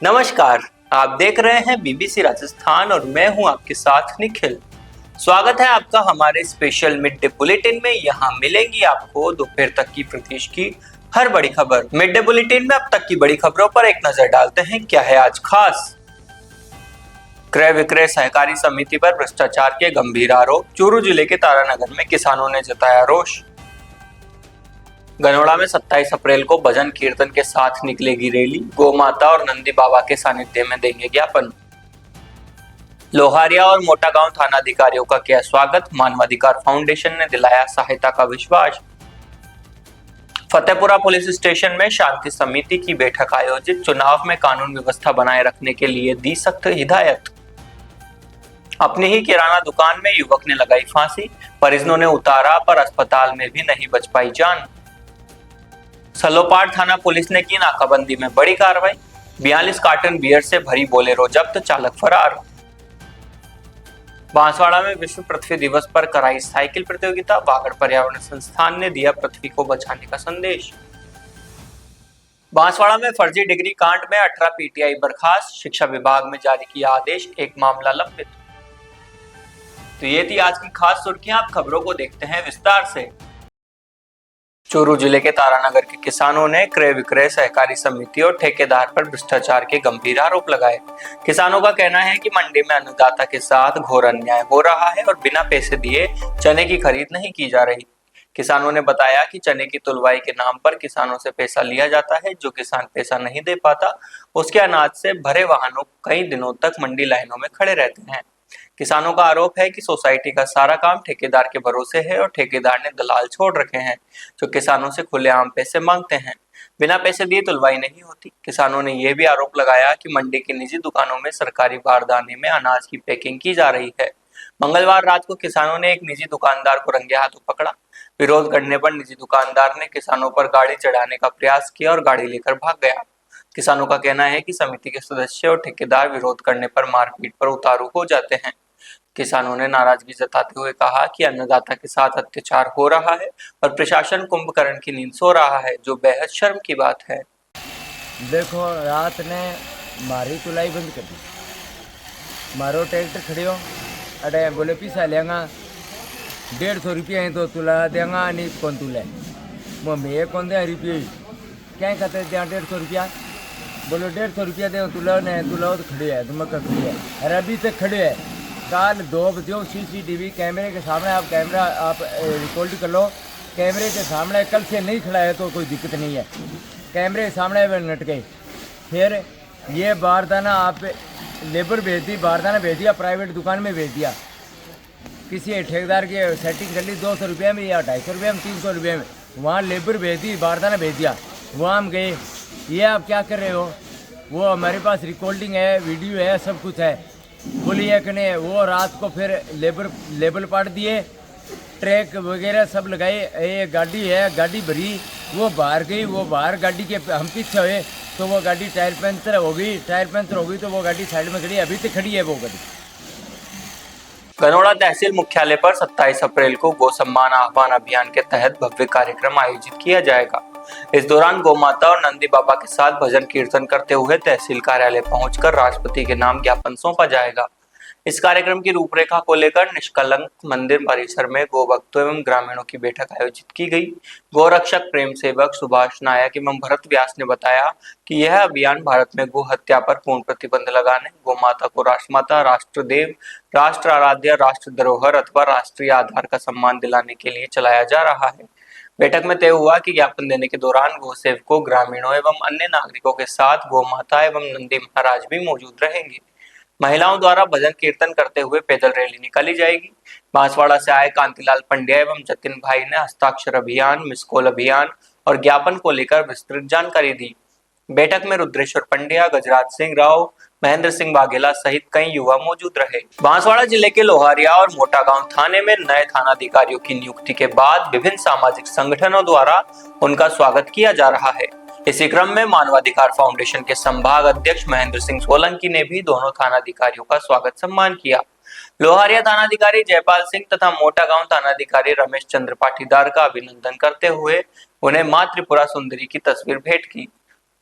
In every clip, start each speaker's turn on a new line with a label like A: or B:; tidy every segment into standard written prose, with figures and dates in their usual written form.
A: नमस्कार। आप देख रहे हैं बीबीसी राजस्थान और मैं हूं आपके साथ निखिल। स्वागत है आपका हमारे स्पेशल मिड डे बुलेटिन में। यहां मिलेंगी आपको दोपहर तक की प्रदेश की हर बड़ी खबर। मिड डे बुलेटिन में अब तक की बड़ी खबरों पर एक नजर डालते हैं। क्या है आज खास? क्रय विक्रय सहकारी समिति पर भ्रष्टाचार के गंभीर आरोप। चूरू जिले के तारानगर में किसानों ने जताया रोष। गनौड़ा में 27 अप्रैल को भजन कीर्तन के साथ निकलेगी रैली। गौ माता और नंदी बाबा के सानिध्य में देंगे ज्ञापन। लोहारिया और मोटा गांव थानाधिकारियों का किया स्वागत। मानवाधिकार फाउंडेशन ने दिलाया सहायता का विश्वास। फतेहपुरा पुलिस स्टेशन में शांति समिति की बैठक आयोजित। चुनाव में कानून व्यवस्था बनाए रखने के लिए दी सख्त हिदायत। अपनी ही किराना दुकान में युवक ने लगाई फांसी। परिजनों ने उतारा पर अस्पताल में भी नहीं बच पाई जान। सलोपाड़ थाना पुलिस ने की नाकाबंदी में बड़ी कार्रवाई। 42 कार्टन बियर से भरी बोलेरो जब्त, चालक फरार। बांसवाड़ा में विश्व पृथ्वी दिवस पर कराई साइकिल प्रतियोगिता। वागड़ पर्यावरण संस्थान ने दिया पृथ्वी को बचाने का संदेश। बांसवाड़ा में फर्जी डिग्री कांड में 18 पीटीआई बर्खास्त। शिक्षा विभाग में जारी किया आदेश, एक मामला लंबित। तो ये थी आज की खास सुर्खियां। आप खबरों को देखते हैं विस्तार से। चूरू जिले के तारानगर के किसानों ने क्रय विक्रय सहकारी समिति और ठेकेदार पर भ्रष्टाचार के गंभीर आरोप लगाए। किसानों का कहना है कि मंडी में अन्नदाता के साथ घोर अन्याय हो रहा है और बिना पैसे दिए चने की खरीद नहीं की जा रही। किसानों ने बताया कि चने की तुलवाई के नाम पर किसानों से पैसा लिया जाता है। जो किसान पैसा नहीं दे पाता, उसके अनाज से भरे वाहनों कई दिनों तक मंडी लाइनों में खड़े रहते हैं। किसानों का आरोप है कि सोसाइटी का सारा काम ठेकेदार के भरोसे है और ठेकेदार ने दलाल छोड़ रखे हैं जो किसानों से खुलेआम पैसे मांगते हैं। बिना पैसे दिए तुलवाई नहीं होती। किसानों ने यह भी आरोप लगाया कि मंडी की निजी दुकानों में सरकारी बारदाने में अनाज की पैकिंग की जा रही है। मंगलवार रात को किसानों ने एक निजी दुकानदार को रंगे हाथों पकड़ा। विरोध करने पर निजी दुकानदार ने किसानों पर गाड़ी चढ़ाने का प्रयास किया और गाड़ी लेकर भाग गया। किसानों का कहना है कि समिति के सदस्य और ठेकेदार विरोध करने पर मारपीट पर उतारू हो जाते हैं। किसानों ने नाराजगी जताते हुए कहा कि अन्नदाता के साथ अत्याचार हो रहा है और प्रशासन कुंभकर्ण की नींद सो रहा है, जो बेहद शर्म की बात है।
B: देखो, रात ने मारी तुलाई बंद कर दी। मारो ट्रैक्टर खड़ियो अरे बोले पैसा लेंगा 150 रुपया है तो तुला देंगा, नहीं कौन तुला मैं कौन दे रुपये क्या कहते हैं 150 रुपया। बोलो 150 रुपया दे तुला ने, तुला तो खड़े है, तुम खड़ी है अरे अभी तक खड़े है। कल 2 बजे CCTV कैमरे के सामने आप रिकॉर्ड कर लो। कैमरे के सामने कल से नहीं खड़ा है तो कोई दिक्कत नहीं है। कैमरे के सामने नट गए। फिर ये बारदाना आप लेबर भेज दी, बारदाना भेज दिया, प्राइवेट दुकान में भेज दिया। किसी ठेकेदार की सेटिंग कर ली 200 रुपये में या 250 रुपये में, 300 रुपये में। वहाँ लेबर भेज दी, बारदाना भेज दिया, वहाँ हम गए। ये आप क्या कर रहे हो? वो हमारे पास रिकॉर्डिंग है, वीडियो है, सब कुछ है। बोलिए कि नहीं। वो रात को फिर लेबल पाट दिए, ट्रैक वगैरह सब लगाए। ये गाड़ी है, गाड़ी भरी, वो बाहर गई। वो बाहर गाड़ी के हम पीछे हुए तो वो गाड़ी टायर पंचर हो गई। टायर पंचर हो गई तो वो गाड़ी साइड में खड़ी, अभी तक खड़ी है वो गाड़ी।
A: गनौड़ा तहसील मुख्यालय पर 27 अप्रैल को गौ सम्मान आह्वान अभियान के तहत भव्य कार्यक्रम आयोजित किया जाएगा। इस दौरान गौ माता और नंदी बाबा के साथ भजन कीर्तन करते हुए तहसील कार्यालय पहुंचकर राष्ट्रपति के नाम ज्ञापन सौंपा जाएगा। इस कार्यक्रम की रूपरेखा को लेकर निष्कलंक मंदिर परिसर में गौ भक्तों एवं ग्रामीणों की बैठक आयोजित की गई। गौरक्षक प्रेम सेवक सुभाष नायक एवं भरत व्यास ने बताया कि यह अभियान भारत में गो हत्या पर पूर्ण प्रतिबंध लगाने, गौ माता को राष्ट्रमाता, राष्ट्रदेव, राष्ट्र आराध्य, राष्ट्र धरोहर अथवा राष्ट्रीय आधार का सम्मान दिलाने के लिए चलाया जा रहा है। बैठक में तय हुआ कि ज्ञापन देने के दौरान गौ सेवकों, ग्रामीणों एवं अन्य नागरिकों के साथ गौ माता एवं नंदी महाराज भी मौजूद रहेंगे। महिलाओं द्वारा भजन कीर्तन करते हुए पैदल रैली निकाली जाएगी। बांसवाड़ा से आए कांतिलाल पंड्या एवं जतिन भाई ने हस्ताक्षर अभियान, मिसकॉल अभियान और ज्ञापन को लेकर विस्तृत जानकारी दी। बैठक में रुद्रेश्वर पंड्या, गजराज सिंह राव, महेंद्र सिंह वाघेला सहित कई युवा मौजूद रहे। बांसवाड़ा जिले के लोहारिया और मोटा गांव थाने में नए थानाधिकारियों की नियुक्ति के बाद विभिन्न सामाजिक संगठनों द्वारा उनका स्वागत किया जा रहा है। इसी क्रम में मानवाधिकार फाउंडेशन के संभाग अध्यक्ष महेंद्र सिंह सोलंकी ने भी दोनों थानाधिकारियों का स्वागत सम्मान किया। लोहारिया थानाधिकारी जयपाल सिंह तथा मोटा गांव थानाधिकारी रमेश चंद्र पाटीदार का अभिनंदन करते हुए उन्हें मां त्रिपुरा सुंदरी की तस्वीर भेंट की।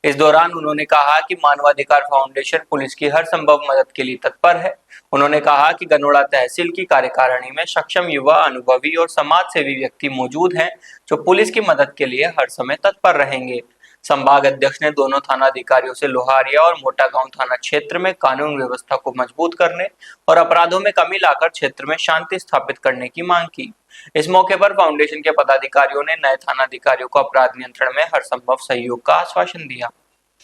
A: इस दौरान उन्होंने कहा कि मानवाधिकार फाउंडेशन पुलिस की हर संभव मदद के लिए तत्पर है। उन्होंने कहा कि गनोड़ा तहसील की कार्यकारिणी में सक्षम युवा, अनुभवी और समाज सेवी व्यक्ति मौजूद हैं जो पुलिस की मदद के लिए हर समय तत्पर रहेंगे। संभाग अध्यक्ष ने दोनों थानाधिकारियों से लोहारिया और मोटा गांव थाना क्षेत्र में कानून व्यवस्था को मजबूत करने और अपराधों में कमी लाकर क्षेत्र में शांति स्थापित करने की मांग की। इस मौके पर फाउंडेशन के पदाधिकारियों ने नए थानाधिकारियों को अपराध नियंत्रण में हर संभव सहयोग का आश्वासन दिया।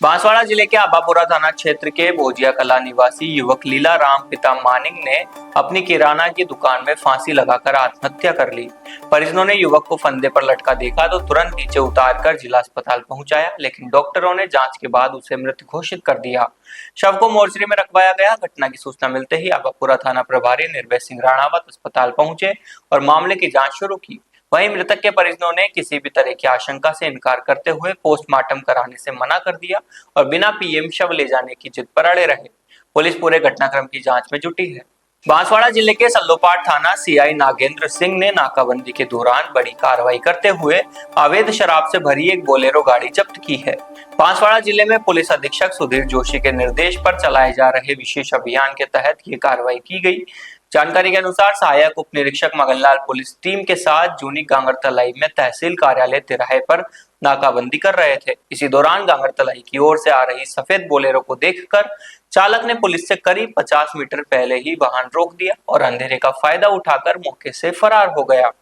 A: बांसवाड़ा जिले के आबापुरा थाना क्षेत्र के भोजिया कला निवासी युवक लीला राम पिता मानिंग ने अपनी किराना की दुकान में फांसी लगाकर आत्महत्या कर ली। परिजनों ने युवक को फंदे पर लटका देखा तो तुरंत नीचे उतारकर जिला अस्पताल पहुंचाया, लेकिन डॉक्टरों ने जांच के बाद उसे मृत घोषित कर दिया। शव को मोर्चरी में रखवाया गया। घटना की सूचना मिलते ही आबापुरा थाना प्रभारी निर्भय सिंह राणावत अस्पताल पहुंचे और मामले की जाँच शुरू की। वहीं मृतक के परिजनों ने किसी भी तरह की आशंका से इनकार करते हुए पोस्टमार्टम कराने से मना कर दिया और बिना पीएम शव ले जाने की जिद पर अड़े रहे। पुलिस पूरे घटनाक्रम की जांच में जुटी है। बांसवाड़ा जिले के सल्लोपाट थाना सीआई नागेंद्र सिंह ने नाकाबंदी के दौरान बड़ी कार्रवाई करते हुए अवैध शराब से भरी एक बोलेरो गाड़ी जब्त की है। बांसवाड़ा जिले में पुलिस अधीक्षक सुधीर जोशी के निर्देश पर चलाए जा रहे विशेष अभियान के तहत ये कार्रवाई की गई। जानकारी के अनुसार सहायक उप निरीक्षक मगनलाल पुलिस टीम के साथ जूनी गांगरतलाई में तहसील कार्यालय तिराहे पर नाकाबंदी कर रहे थे। इसी दौरान गांगरतलाई की ओर से आ रही सफेद बोलेरो को देखकर चालक ने पुलिस से करीब 50 मीटर पहले ही वाहन रोक दिया और अंधेरे का फायदा उठाकर मौके से फरार हो गया।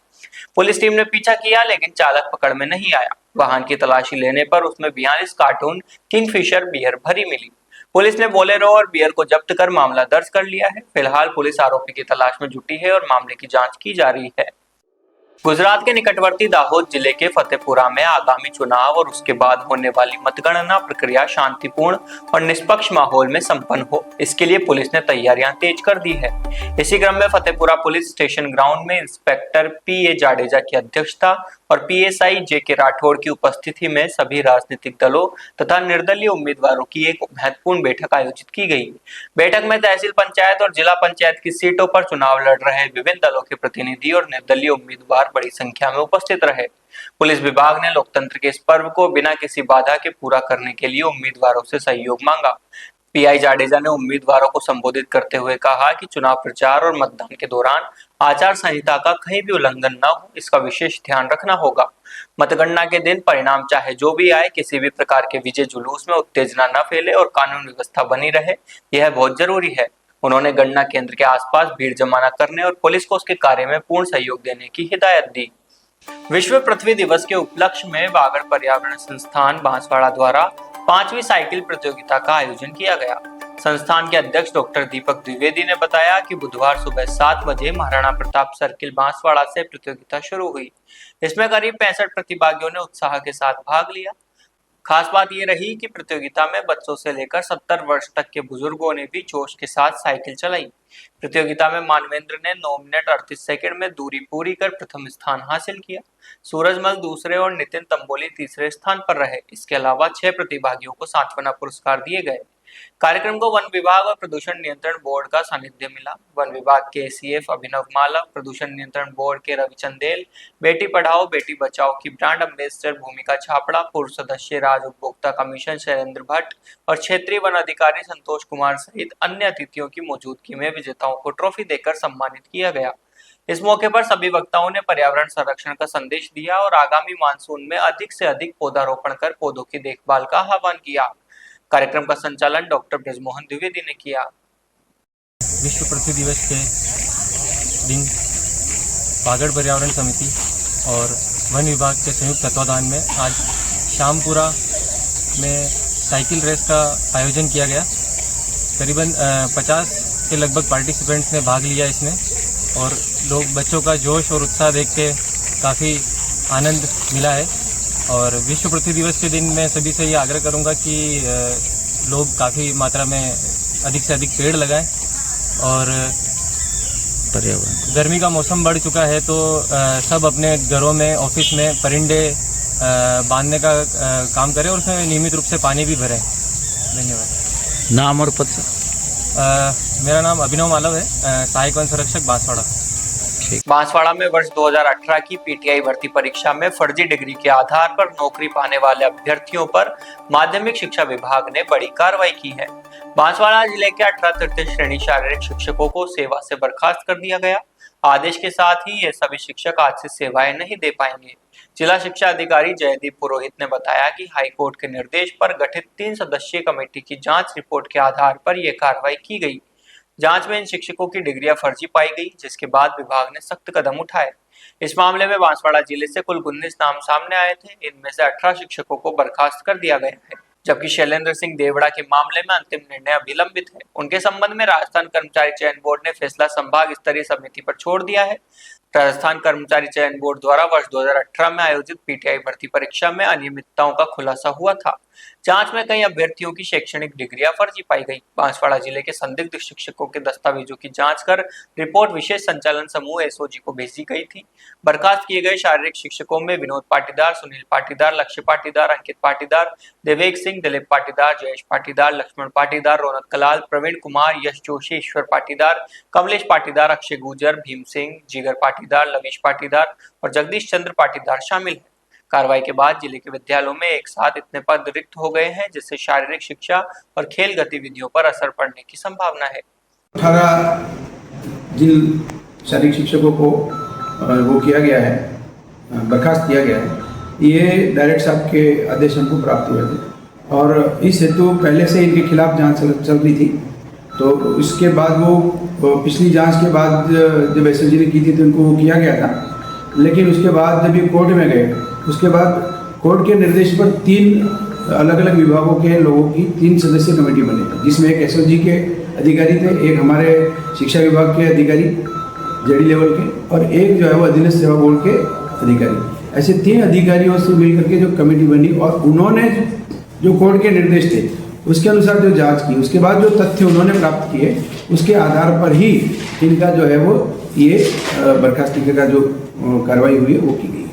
A: पुलिस टीम ने पीछा किया लेकिन चालक पकड़ में नहीं आया। वाहन की तलाशी लेने पर उसमें 42 कार्टून किंगफिशर बियर भरी मिली। पुलिस ने बोलेरो और बियर को जब्त कर मामला दर्ज कर लिया है। फिलहाल पुलिस आरोपी की तलाश में जुटी है और मामले की जांच की जा रही है। गुजरात के निकटवर्ती दाहोद जिले के फतेहपुरा में आगामी चुनाव और उसके बाद होने वाली मतगणना प्रक्रिया शांतिपूर्ण और निष्पक्ष माहौल में संपन्न हो, इसके लिए पुलिस ने तैयारियां तेज कर दी है। इसी क्रम में फतेहपुरा पुलिस स्टेशन ग्राउंड में इंस्पेक्टर पीए जाडेजा की अध्यक्षता और पीएसआई जेके राठौड़ की उपस्थिति में सभी राजनीतिक दलों तथा निर्दलीय उम्मीदवारों की एक महत्वपूर्ण बैठक आयोजित की गई। बैठक में तहसील पंचायत और जिला पंचायत की सीटों पर चुनाव लड़ रहे विभिन्न दलों के प्रतिनिधि और निर्दलीय उम्मीदवार बड़ी संख्या में उपस्थित रहे। पुलिस विभाग ने लोकतंत्र के इस पर्व को बिना किसी बाधा के पूरा करने के लिए उम्मीदवारों से सहयोग मांगा। पीआई जाडेजा ने उम्मीदवारों को संबोधित करते हुए कहा कि चुनाव प्रचार और मतदान के दौरान आचार संहिता का कहीं भी उल्लंघन न हो, इसका विशेष ध्यान रखना होगा। मतगणना के दिन परिणाम चाहे जो भी आए, किसी भी प्रकार के विजय जुलूस में उत्तेजना न फैले और कानून व्यवस्था बनी रहे, यह बहुत जरूरी है। उन्होंने गणना केंद्र के आसपास भीड़ जमा न करने और पुलिस को उसके कार्य में पूर्ण सहयोग देने की हिदायत दी। विश्व पृथ्वी दिवस के उपलक्ष्य में बागड़ पर्यावरण संस्थान बांसवाड़ा द्वारा 5वीं साइकिल प्रतियोगिता का आयोजन किया गया। संस्थान के अध्यक्ष डॉक्टर दीपक द्विवेदी ने बताया कि बुधवार सुबह 7 बजे महाराणा प्रताप सर्किल बांसवाड़ा से प्रतियोगिता शुरू हुई। इसमें करीब 65 प्रतिभागियों ने उत्साह के साथ भाग लिया। खास बात ये रही कि प्रतियोगिता में बच्चों से लेकर 70 वर्ष तक के बुजुर्गों ने भी जोश के साथ साइकिल चलाई। प्रतियोगिता में मानवेंद्र ने 9 मिनट 38 सेकंड में दूरी पूरी कर प्रथम स्थान हासिल किया। सूरजमल दूसरे और नितिन तंबोली तीसरे स्थान पर रहे। इसके अलावा 6 प्रतिभागियों को सांत्वना पुरस्कार दिए गए। कार्यक्रम को वन विभाग और प्रदूषण नियंत्रण बोर्ड का सानिध्य मिला। वन विभाग के एसीएफ अभिनव मालव, प्रदूषण नियंत्रण बोर्ड के रवि चंदेल, बेटी पढ़ाओ बेटी बचाओ की ब्रांड अम्बेसडर भूमिका छापड़ा, पूर्व सदस्य राज्य उपभोक्ता कमीशन शैलेंद्र भट्ट और क्षेत्रीय वन अधिकारी संतोष कुमार सहित अन्य अतिथियों की मौजूदगी में विजेताओं को ट्रॉफी देकर सम्मानित किया गया। इस मौके पर सभी वक्ताओं ने पर्यावरण संरक्षण का संदेश दिया और आगामी मानसून में अधिक से अधिक पौधारोपण कर पौधों की देखभाल का आह्वान किया। कार्यक्रम का संचालन डॉक्टर ब्रजमोहन द्विवेदी ने किया।
C: विश्व पृथ्वी दिवस के दिन बागड़ पर्यावरण समिति और वन विभाग के संयुक्त तत्वाधान में आज शामपुरा में साइकिल रेस का आयोजन किया गया। करीबन 50 के लगभग पार्टिसिपेंट्स ने भाग लिया इसमें और बच्चों का जोश और उत्साह देख के काफ़ी आनंद मिला है। और विश्व पृथ्वी दिवस के दिन मैं सभी से ये आग्रह करूंगा कि लोग काफ़ी मात्रा में अधिक से अधिक पेड़ लगाएं और पर्यावरण गर्मी का मौसम बढ़ चुका है तो सब अपने घरों में ऑफिस में परिंदे बांधने का काम करें और उसमें नियमित रूप से पानी भी भरें। धन्यवाद।
D: नाम और पद?
C: मेरा नाम अभिनव मालव है, सहायक वन संरक्षक बांसवाड़ा।
A: बांसवाड़ा में वर्ष 2018 की पीटीआई भर्ती परीक्षा में फर्जी डिग्री के आधार पर नौकरी पाने वाले अभ्यर्थियों पर माध्यमिक शिक्षा विभाग ने बड़ी कार्रवाई की है। बांसवाड़ा जिले के 18 तृतीय श्रेणी शारीरिक शिक्षकों को सेवा से बर्खास्त कर दिया गया। आदेश के साथ ही ये सभी शिक्षक आज से सेवाएं नहीं दे पाएंगे। जिला शिक्षा अधिकारी जयदीप पुरोहित ने बताया कि हाईकोर्ट के निर्देश पर गठित 3 सदस्यीय कमेटी की जांच रिपोर्ट के आधार पर यह कार्रवाई की गई। जांच में इन शिक्षकों की डिग्रियां फर्जी पाई गई, जिसके बाद विभाग ने सख्त कदम उठाए। इस मामले में बांसवाड़ा जिले से कुल 19 नाम सामने आए थे। इनमें से 18 शिक्षकों को बर्खास्त कर दिया गया है, जबकि शैलेंद्र सिंह देवड़ा के मामले में अंतिम निर्णय अभी लंबित है। उनके संबंध में राजस्थान कर्मचारी चयन बोर्ड ने फैसला संभाग स्तरीय समिति पर छोड़ दिया है। राजस्थान कर्मचारी चयन बोर्ड द्वारा वर्ष 2018 में आयोजित पीटीआई भर्ती परीक्षा में अनियमितताओं का खुलासा हुआ था। जांच में कई अभ्यर्थियों की शैक्षणिक डिग्रियां फर्जी पाई गई। बांसवाड़ा जिले के संदिग्ध शिक्षकों के दस्तावेजों की जांच कर रिपोर्ट विशेष संचालन समूह एसओजी को भेजी गई थी। बर्खास्त किए गए शारीरिक शिक्षकों में विनोद पाटीदार, सुनील पाटीदार, लक्ष्य पाटीदार, अंकित पाटीदार, देवेक सिंह, दिलीप पाटीदार, जयेश पाटीदार, लक्ष्मण पाटीदार, रौनक कलाल, प्रवीण कुमार, यश जोशी, ईश्वर पाटीदार, कमलेश पाटीदार, अक्षय गुजर, भीम सिंह, जिगर पाटीदार, लवीश पाटीदार और जगदीश चंद्र पाटीदार शामिल है। कार्रवाई के बाद जिले के विद्यालयों में एक साथ इतने पद रिक्त हो गए हैं, जिससे शारीरिक शिक्षा और खेल गतिविधियों पर असर पड़ने की संभावना है।
D: 18 जिन शारीरिक शिक्षकों को वो किया गया है, बर्खास्त किया गया है, ये डायरेक्टर साहब के आदेश हमको प्राप्त हुए थे और इस हेतु पहले से इनके खिलाफ जांच चल रही थी। तो इसके बाद वो पिछली जांच के बाद जब एसएसजी ने की थी तो इनको वो किया गया था, लेकिन उसके बाद जब ये कोर्ट में गए, उसके बाद कोर्ट के निर्देश पर 3 अलग अलग विभागों के लोगों की 3 सदस्यीय कमेटी बनी थी, जिसमें एक एसओजी के अधिकारी थे, एक हमारे शिक्षा विभाग के अधिकारी जेडी लेवल के और एक जो है वो अधीनस्थ सेवा बोर्ड के अधिकारी। ऐसे 3 अधिकारियों से मिलकर के जो कमेटी बनी और उन्होंने जो कोर्ट के निर्देश थे उसके अनुसार जो जांच की, उसके बाद जो तथ्य उन्होंने प्राप्त किए उसके आधार पर ही इनका जो है वो ये बर्खास्तगी का जो कार्रवाई हुई है वो की गई।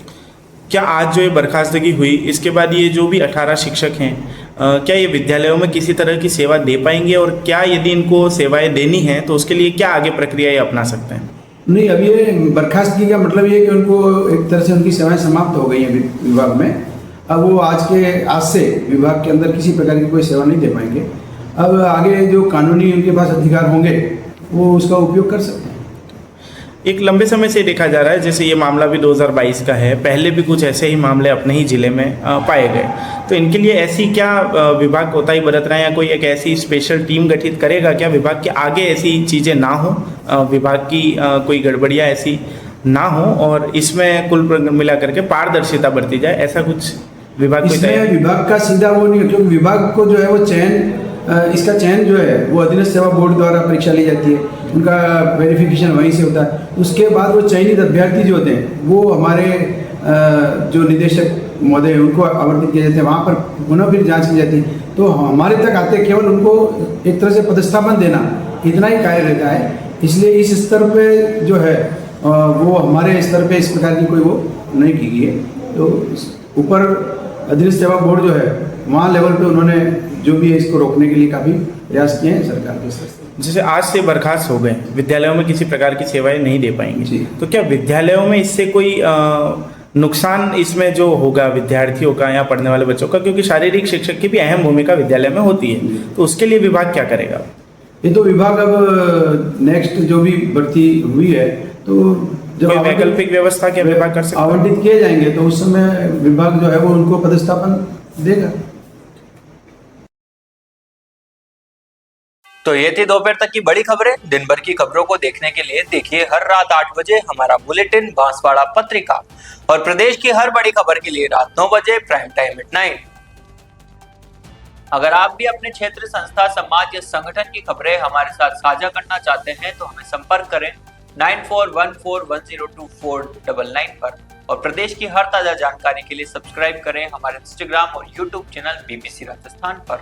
E: क्या आज जो ये बर्खास्तगी हुई, इसके बाद ये जो भी 18 शिक्षक हैं, क्या ये विद्यालयों में किसी तरह की सेवा दे पाएंगे और क्या यदि इनको सेवाएं देनी है तो उसके लिए क्या आगे प्रक्रिया ये अपना सकते हैं?
D: नहीं, अब ये बर्खास्तगी का मतलब ये कि उनको एक तरह से उनकी सेवाएं समाप्त हो गई हैं विभाग में। अब वो आज से विभाग के अंदर किसी प्रकार की कोई सेवा नहीं दे पाएंगे। अब आगे जो कानूनी उनके पास अधिकार होंगे वो उसका उपयोग कर सकते हैं।
E: एक लंबे समय से देखा जा रहा है, जैसे ये मामला भी 2022 का है, पहले भी कुछ ऐसे ही मामले अपने ही जिले में पाए गए, तो इनके लिए ऐसी क्या विभाग कोताही बरत रहा है या कोई एक ऐसी स्पेशल टीम गठित करेगा क्या विभाग के आगे ऐसी चीज़ें ना हो, विभाग की कोई गड़बड़ियाँ ऐसी ना हो और इसमें कुल मिला करके पारदर्शिता बरती जाए, ऐसा कुछ विभाग
D: इसमें विभाग का सीधा वो नहीं है, क्योंकि विभाग को जो है वो इसका चयन जो है वो अधीनस्थ सेवा बोर्ड द्वारा परीक्षा ली जाती है, उनका वेरिफिकेशन वहीं से होता है। उसके बाद वो चयनित अभ्यर्थी जो होते हैं वो हमारे जो निदेशक महोदय हैं उनको आवंटित किए जाते हैं, वहाँ पर पुनः फिर जांच की जाती है, तो हमारे तक आते केवल उनको एक तरह से पदस्थापन देना, इतना ही कार्य रहता है। इसलिए इस स्तर पे जो है वो हमारे स्तर पे इस प्रकार की कोई वो नहीं की गई है। तो ऊपर अधीनस्थ सेवा बोर्ड जो है वहाँ लेवल पे उन्होंने जो भी है इसको रोकने के लिए काफ़ी प्रयास किए हैं सरकार के स्तर से।
E: जैसे आज से बर्खास्त हो गए, विद्यालयों में किसी प्रकार की सेवाएं नहीं दे पाएंगे, तो क्या विद्यालयों में इससे कोई नुकसान इसमें जो होगा विद्यार्थियों का या पढ़ने वाले बच्चों का, क्योंकि शारीरिक शिक्षक की भी अहम भूमिका विद्यालय में होती है, तो उसके लिए विभाग क्या करेगा?
D: ये तो विभाग अब नेक्स्ट जो भी भर्ती हुई है तो जब
E: वैकल्पिक व्यवस्था क्या विभाग कर सकता है?
D: आवंटित किए जाएंगे तो उस समय विभाग जो है वो उनको पदस्थापन देगा।
A: तो ये थी दोपहर तक की बड़ी खबरें। दिन भर की खबरों को देखने के लिए देखिए हर रात 8 बजे हमारा बुलेटिन बांसवाड़ा पत्रिका और प्रदेश की हर बड़ी खबर के लिए रात 9 बजे प्राइम टाइम @9। अगर आप भी अपने क्षेत्र, संस्था, समाज या संगठन की खबरें हमारे साथ साझा करना चाहते हैं तो हमें संपर्क करें 9414102499 पर और प्रदेश की हर ताजा जानकारी के लिए सब्सक्राइब करें हमारे इंस्टाग्राम और यूट्यूब चैनल BBC राजस्थान पर।